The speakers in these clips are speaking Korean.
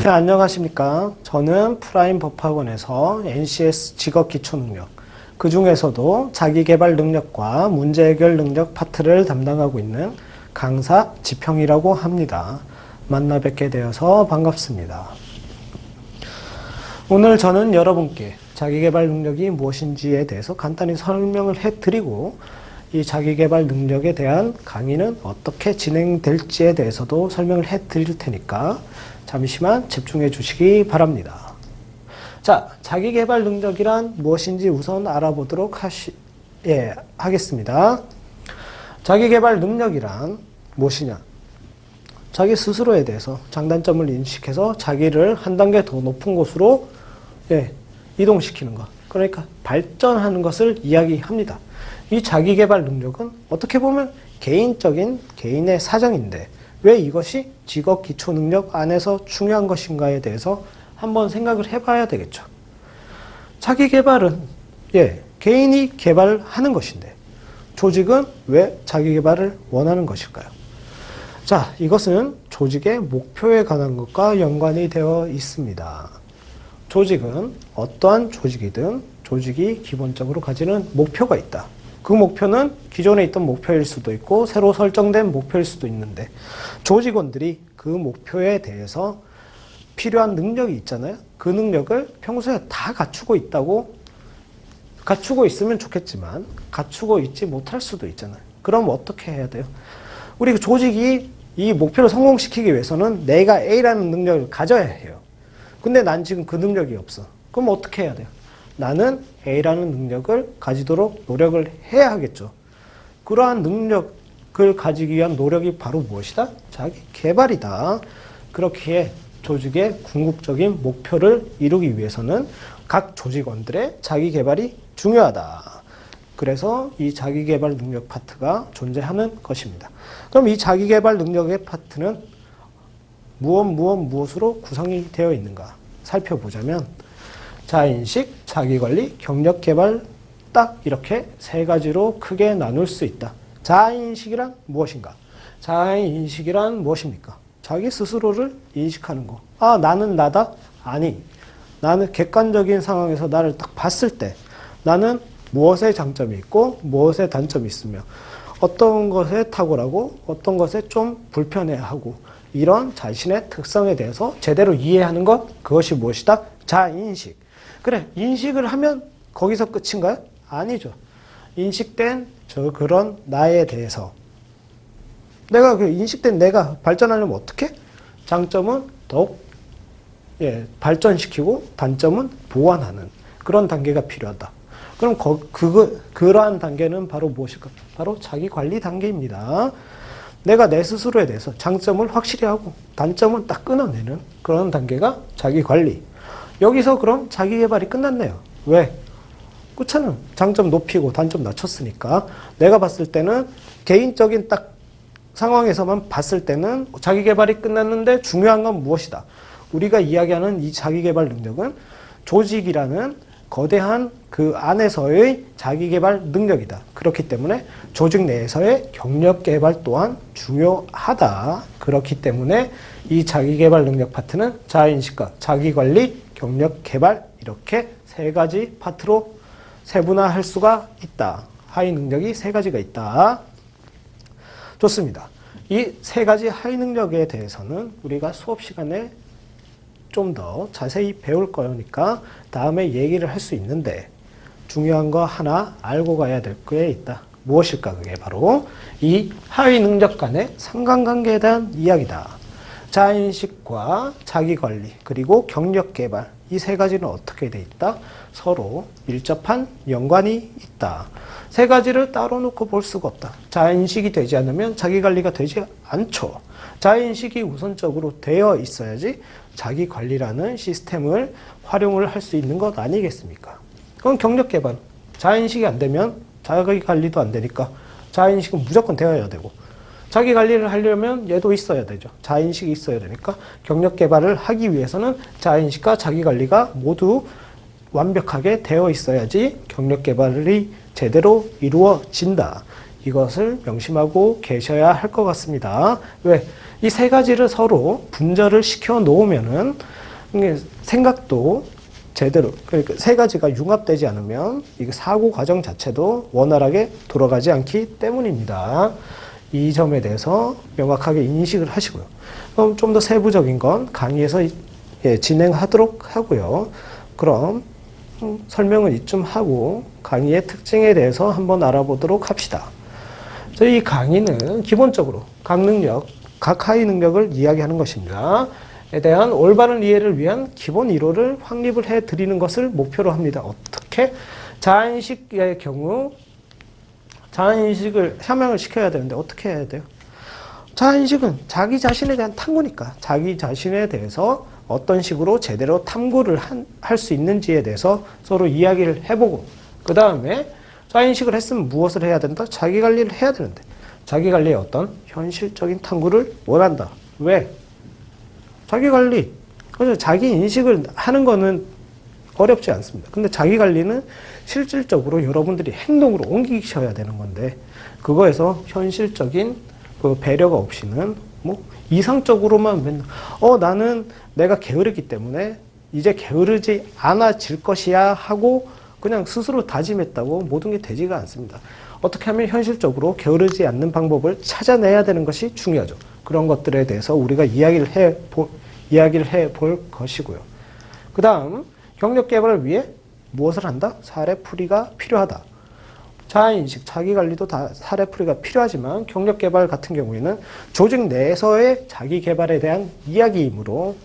네, 안녕하십니까. 저는 프라임 법학원에서 NCS 직업 기초 능력, 그 중에서도 자기계발 능력과 문제 해결 능력 파트를 담당하고 있는 강사 지평이라고 합니다. 만나 뵙게 되어서 반갑습니다. 오늘 저는 여러분께 자기계발 능력이 무엇인지에 대해서 간단히 설명을 해드리고, 이 자기계발 능력에 대한 강의는 어떻게 진행될지에 대해서도 설명을 해드릴 테니까 잠시만 집중해 주시기 바랍니다. 자, 자기계발 능력이란 무엇인지 우선 알아보도록 하겠습니다. 자기계발 능력이란 무엇이냐? 자기 스스로에 대해서 장단점을 인식해서 자기를 한 단계 더 높은 곳으로 이동시키는 것. 그러니까 발전하는 것을 이야기합니다. 이 자기계발 능력은 어떻게 보면 개인적인 개인의 사정인데 왜 이것이 직업 기초 능력 안에서 중요한 것인가에 대해서 한번 생각을 해봐야 되겠죠. 자기계발은 개인이 개발하는 것인데 조직은 왜 자기계발을 원하는 것일까요? 자, 이것은 조직의 목표에 관한 것과 연관이 되어 있습니다. 조직은 어떠한 조직이든 조직이 기본적으로 가지는 목표가 있다. 그 목표는 기존에 있던 목표일 수도 있고 새로 설정된 목표일 수도 있는데 조직원들이 그 목표에 대해서 필요한 능력이 있잖아요. 그 능력을 평소에 다 갖추고 있으면 좋겠지만 갖추고 있지 못할 수도 있잖아요. 그럼 어떻게 해야 돼요? 우리 조직이 이 목표를 성공시키기 위해서는 내가 A라는 능력을 가져야 해요. 근데 난 지금 그 능력이 없어. 그럼 어떻게 해야 돼요? 나는 A라는 능력을 가지도록 노력을 해야 하겠죠. 그러한 능력을 가지기 위한 노력이 바로 무엇이다? 자기 개발이다. 그렇기에 조직의 궁극적인 목표를 이루기 위해서는 각 조직원들의 자기 개발이 중요하다. 그래서 이 자기 개발 능력 파트가 존재하는 것입니다. 그럼 이 자기 개발 능력의 파트는 무엇으로 구성이 되어 있는가 살펴보자면 자아인식, 자기관리, 경력개발 딱 이렇게 세 가지로 크게 나눌 수 있다. 자아인식이란 무엇인가? 자아인식이란 무엇입니까? 자기 스스로를 인식하는 거. 아, 나는 나다? 아니, 나는 객관적인 상황에서 나를 딱 봤을 때 나는 무엇에 장점이 있고 무엇에 단점이 있으며 어떤 것에 탁월하고 어떤 것에 좀 불편해하고 이런 자신의 특성에 대해서 제대로 이해하는 것, 그것이 무엇이다? 자아인식. 그래, 인식을 하면 거기서 끝인가요? 아니죠. 인식된 그런 나에 대해서 내가 인식된 내가 발전하려면 어떻게? 장점은 더욱 발전시키고 단점은 보완하는 그런 단계가 필요하다. 그럼 그러한 단계는 바로 무엇일까? 바로 자기관리 단계입니다. 내가 내 스스로에 대해서 장점을 확실히 하고 단점은 딱 끊어내는 그런 단계가 자기관리. 여기서 그럼 자기개발이 끝났네요. 왜? 끝은 장점 높이고 단점 낮췄으니까 내가 봤을 때는 개인적인 딱 상황에서만 봤을 때는 자기개발이 끝났는데 중요한 건 무엇이다? 우리가 이야기하는 이 자기개발 능력은 조직이라는 거대한 그 안에서의 자기개발 능력이다. 그렇기 때문에 조직 내에서의 경력개발 또한 중요하다. 그렇기 때문에 이 자기개발 능력 파트는 자아인식과 자기관리, 경력개발 이렇게 세 가지 파트로 세분화할 수가 있다. 하위 능력이 세 가지가 있다. 좋습니다. 이 세 가지 하위 능력에 대해서는 우리가 수업 시간에 좀 더 자세히 배울 거니까 다음에 얘기를 할 수 있는데 중요한 거 하나 알고 가야 될 게 있다. 무엇일까? 그게 바로 이 하위 능력 간의 상관관계에 대한 이야기다. 자아인식과 자기관리 그리고 경력개발 이 세 가지는 어떻게 돼 있다? 서로 밀접한 연관이 있다. 세 가지를 따로 놓고 볼 수가 없다. 자아인식이 되지 않으면 자기관리가 되지 않죠. 자아인식이 우선적으로 되어 있어야지 자기관리라는 시스템을 활용을 할 수 있는 것 아니겠습니까? 그럼 경력개발, 자아인식이 안 되면 자기관리도 안 되니까 자아인식은 무조건 되어야 되고 자기관리를 하려면 얘도 있어야 되죠. 자아인식이 있어야 되니까 경력개발을 하기 위해서는 자아인식과 자기관리가 모두 완벽하게 되어 있어야지 경력개발이 제대로 이루어진다. 이것을 명심하고 계셔야 할 것 같습니다. 왜? 이 세 가지를 서로 분절을 시켜 놓으면은 생각도 제대로, 그러니까 세 가지가 융합되지 않으면 이 사고 과정 자체도 원활하게 돌아가지 않기 때문입니다. 이 점에 대해서 명확하게 인식을 하시고요. 그럼 좀 더 세부적인 건 강의에서 진행하도록 하고요. 그럼 설명은 이쯤 하고 강의의 특징에 대해서 한번 알아보도록 합시다. 저희 강의는 기본적으로 각 능력, 각 하위 능력을 이야기하는 것입니다. 에 대한 올바른 이해를 위한 기본 이론을 확립을 해드리는 것을 목표로 합니다. 어떻게? 자아인식의 경우 자아인식을 함양을 시켜야 되는데 어떻게 해야 돼요? 자아인식은 자기 자신에 대한 탐구니까 자기 자신에 대해서 어떤 식으로 제대로 탐구를 할 수 있는지에 대해서 서로 이야기를 해보고 그 다음에 자아인식을 했으면 무엇을 해야 된다? 자기관리를 해야 되는데 자기관리의 어떤 현실적인 탐구를 원한다. 왜? 자기관리, 그래서 자기인식을 하는 거는 어렵지 않습니다. 근데 자기관리는 실질적으로 여러분들이 행동으로 옮기셔야 되는 건데 그거에서 현실적인 그 배려가 없이는 뭐 이상적으로만 맨날 나는 내가 게으르기 때문에 이제 게으르지 않아질 것이야 하고 그냥 스스로 다짐했다고 모든 게 되지가 않습니다. 어떻게 하면 현실적으로 게으르지 않는 방법을 찾아내야 되는 것이 중요하죠. 그런 것들에 대해서 우리가 이야기를 해 볼 것이고요. 그 다음 경력 개발을 위해 무엇을 한다? 사례풀이가 필요하다. 자아인식, 자기관리도 다 사례풀이가 필요하지만 경력 개발 같은 경우에는 조직 내에서의 자기 개발에 대한 이야기이므로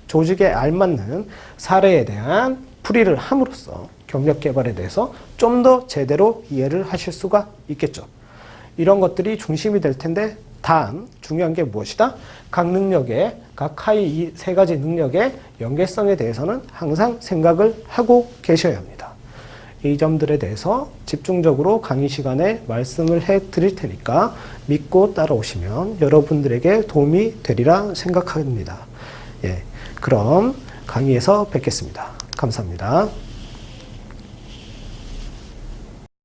조직에 알맞는 사례에 대한 풀이를 함으로써 경력 개발에 대해서 좀 더 제대로 이해를 하실 수가 있겠죠. 이런 것들이 중심이 될 텐데 단 중요한 게 무엇이다? 각 능력의 각 하위 이 세 가지 능력의 연계성에 대해서는 항상 생각을 하고 계셔야 합니다. 이 점들에 대해서 집중적으로 강의 시간에 말씀을 해 드릴 테니까 믿고 따라오시면 여러분들에게 도움이 되리라 생각합니다. 그럼 강의에서 뵙겠습니다. 감사합니다.